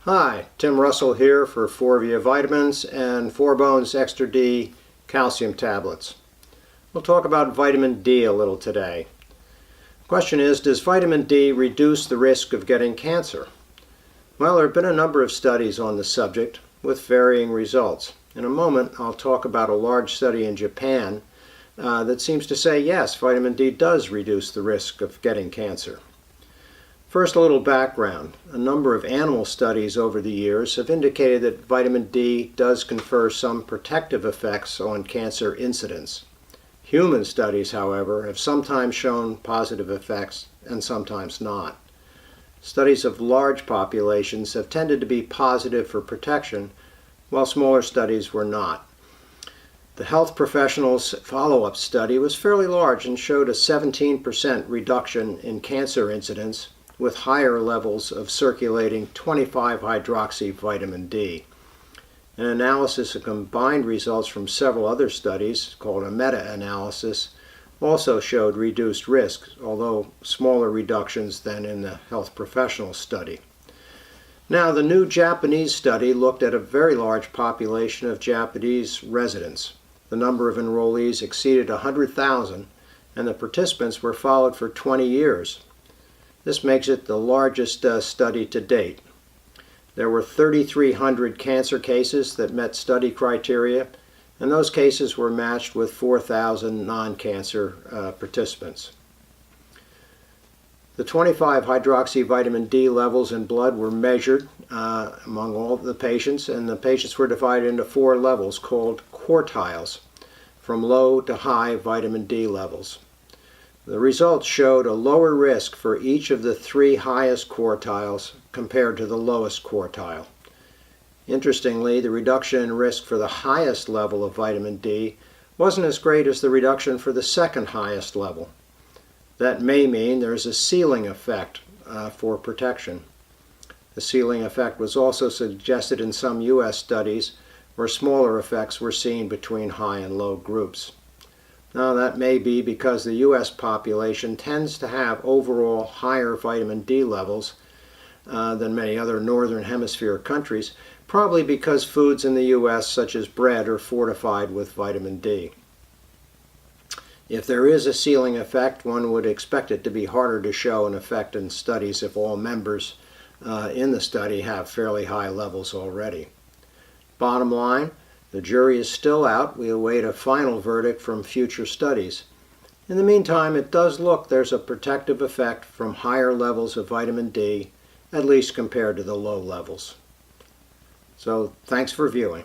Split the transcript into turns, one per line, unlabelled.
Hi, Tim Russell here for Forvia vitamins and ForBONES Xtra D calcium tablets. We'll talk about vitamin D a little today. The question is, does vitamin D reduce the risk of getting cancer? Well, there have been a number of studies on the subject with varying results. In a moment, I'll talk about a large study in Japan that seems to say yes, vitamin D does reduce the risk of getting cancer. First, a little background. A number of animal studies over the years have indicated that vitamin D does confer some protective effects on cancer incidence. Human studies, however, have sometimes shown positive effects and sometimes not. Studies of large populations have tended to be positive for protection, while smaller studies were not. The health professionals' follow-up study was fairly large and showed a 17% reduction in cancer incidence with higher levels of circulating 25-hydroxy vitamin D. An analysis of combined results from several other studies, called a meta-analysis, also showed reduced risk, although smaller reductions than in the health professional study. Now, the new Japanese study looked at a very large population of Japanese residents. The number of enrollees exceeded 100,000, and the participants were followed for 20 years. This makes it the largest study to date. There were 3,300 cancer cases that met study criteria, and those cases were matched with 4,000 non-cancer participants. The 25-hydroxy vitamin D levels in blood were measured among all the patients, and the patients were divided into 4 levels called quartiles, from low to high vitamin D levels. The results showed a lower risk for each of the 3 highest quartiles compared to the lowest quartile. Interestingly, the reduction in risk for the highest level of vitamin D wasn't as great as the reduction for the second highest level. That may mean there's a ceiling effect for protection. The ceiling effect was also suggested in some U.S. studies where smaller effects were seen between high and low groups. Now, that may be because the U.S. population tends to have overall higher vitamin D levels than many other Northern Hemisphere countries, probably because foods in the U.S. such as bread are fortified with vitamin D. If there is a ceiling effect, one would expect it to be harder to show an effect in studies if all members in the study have fairly high levels already. Bottom line, the jury is still out. We await a final verdict from future studies. In the meantime, it does look there's a protective effect from higher levels of vitamin D, at least compared to the low levels. So, thanks for viewing.